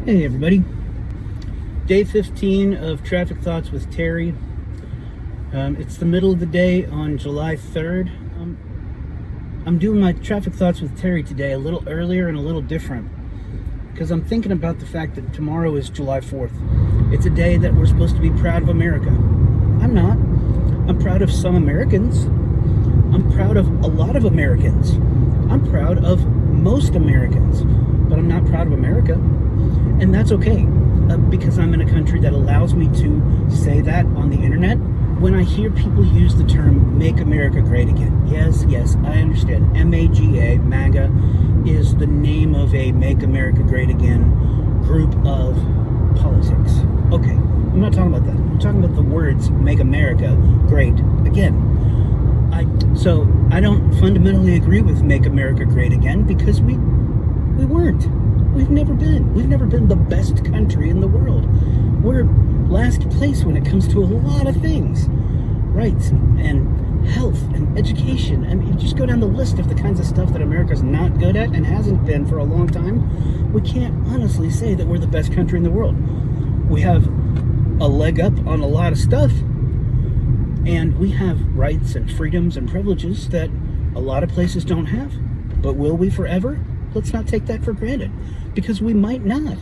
Hey everybody, day 15 of Traffic Thoughts with Terry. It's the middle of the day on July 3rd. I'm doing my Traffic Thoughts with Terry today a little earlier and a little different because I'm thinking about the fact that tomorrow is July 4th. It's a day that we're supposed to be proud of America. I'm not. I'm proud of some Americans. I'm proud of a lot of Americans. I'm proud of most Americans, but I'm not proud of America. And that's okay, because I'm in a country that allows me to say that on the internet. When I hear people use the term "Make America Great Again," yes, I understand. MAGA, MAGA, is the name of a Make America Great Again group of politics. Okay, I'm not talking about that. I'm talking about the words "Make America Great Again." So I don't fundamentally agree with "Make America Great Again" because we weren't. We've never been the best country in the world. We're last place when it comes to a lot of things. Rights and health and education. I mean, just go down the list of the kinds of stuff that America's not good at and hasn't been for a long time. We can't honestly say that we're the best country in the world. We have a leg up on a lot of stuff, and we have rights and freedoms and privileges that a lot of places don't have. But will we forever? Let's not take that for granted, because we might not.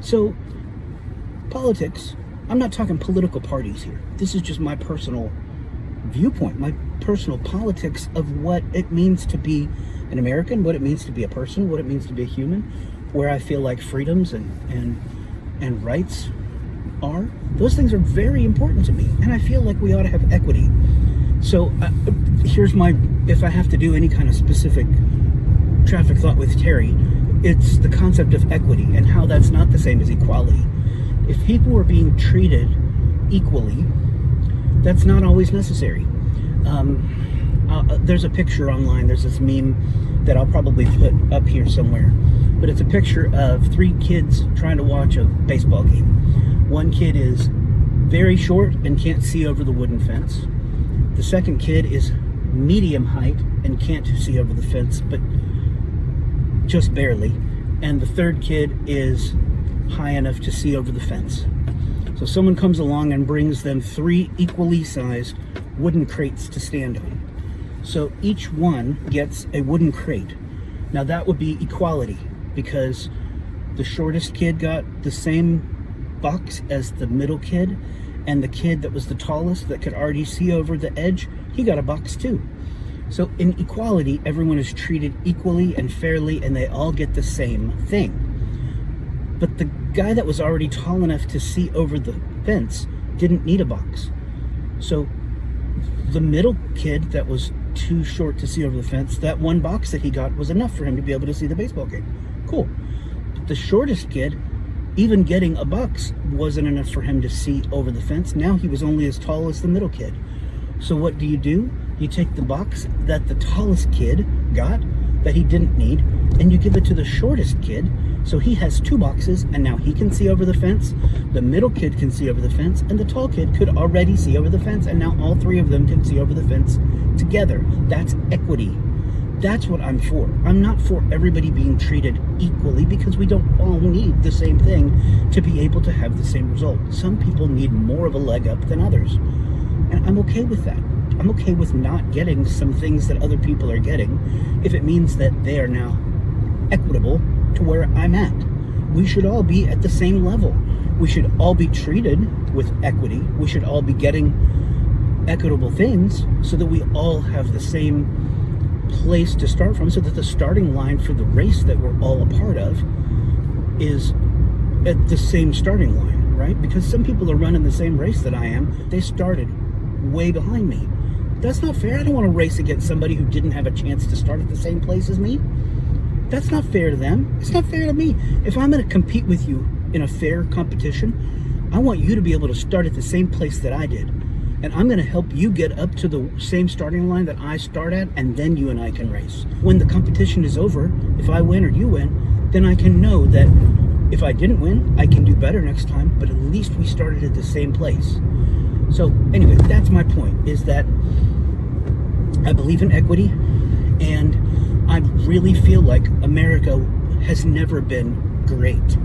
So, politics, I'm not talking political parties here. This is just my personal viewpoint, my personal politics of what it means to be an American, what it means to be a person, what it means to be a human, where I feel like freedoms and rights are. Those things are very important to me, and I feel like we ought to have equity. So, here's if I have to do any kind of specific Traffic Thought with Terry, it's the concept of equity and how that's not the same as equality. If people were being treated equally, that's not always necessary. There's a picture online, there's this meme that I'll probably put up here somewhere, but it's a picture of three kids trying to watch a baseball game. One kid is very short and can't see over the wooden fence. The second kid is medium height and can't see over the fence, but just barely. And the third kid is high enough to see over the fence. So someone comes along and brings them three equally sized wooden crates to stand on. So each one gets a wooden crate. Now that would be equality, because the shortest kid got the same box as the middle kid, and the kid that was the tallest that could already see over the edge, he got a box too. So in equality, everyone is treated equally and fairly, and they all get the same thing. But the guy that was already tall enough to see over the fence didn't need a box. So the middle kid that was too short to see over the fence, that one box that he got was enough for him to be able to see the baseball game. Cool. But the shortest kid, even getting a box wasn't enough for him to see over the fence. Now he was only as tall as the middle kid. So what do? You take the box that the tallest kid got that he didn't need, and you give it to the shortest kid, so he has two boxes, and now he can see over the fence, the middle kid can see over the fence, and the tall kid could already see over the fence, and now all three of them can see over the fence together. That's equity. That's what I'm for. I'm not for everybody being treated equally, because we don't all need the same thing to be able to have the same result. Some people need more of a leg up than others, and I'm okay with that. I'm okay with not getting some things that other people are getting if it means that they are now equitable to where I'm at. We should all be at the same level. We should all be treated with equity. We should all be getting equitable things so that we all have the same place to start from, so that the starting line for the race that we're all a part of is at the same starting line, right? Because some people are running the same race that I am. They started way behind me. That's not fair. I don't want to race against somebody who didn't have a chance to start at the same place as me. That's not fair to them. It's not fair to me. If I'm going to compete with you in a fair competition, I want you to be able to start at the same place that I did. And I'm going to help you get up to the same starting line that I start at, and then you and I can race. When the competition is over, if I win or you win, then I can know that if I didn't win, I can do better next time, but at least we started at the same place. So anyway, that's my point, is that I believe in equity, and I really feel like America has never been great.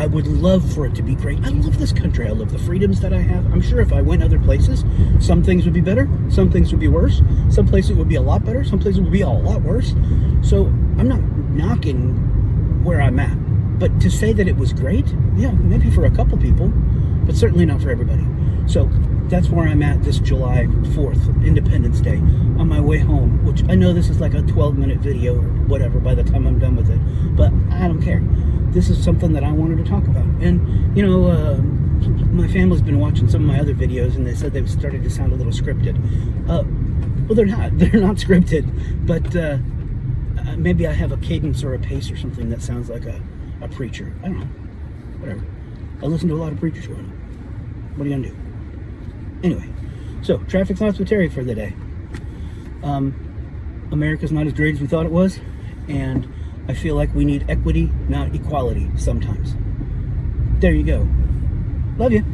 I would love for it to be great. I love this country. I love the freedoms that I have. I'm sure if I went other places, some things would be better, some things would be worse. Some places would be a lot better, some places would be a lot worse. So I'm not knocking where I'm at. But to say that it was great, yeah, maybe for a couple people, but certainly not for everybody. So that's where I'm at this July 4th, Independence Day, on my way home, which I know this is like a 12-minute video or whatever by the time I'm done with it, but I don't care. This is something that I wanted to talk about. And, you know, my family's been watching some of my other videos, and they said they started to sound a little scripted. Well, they're not. They're not scripted, but maybe I have a cadence or a pace or something that sounds like a preacher. I don't know. Whatever. I listen to a lot of preachers growing up. What are you going to do? Anyway, so traffic thoughts with Terry for the day. America's not as great as we thought it was, and I feel like we need equity, not equality sometimes. There you go. Love you.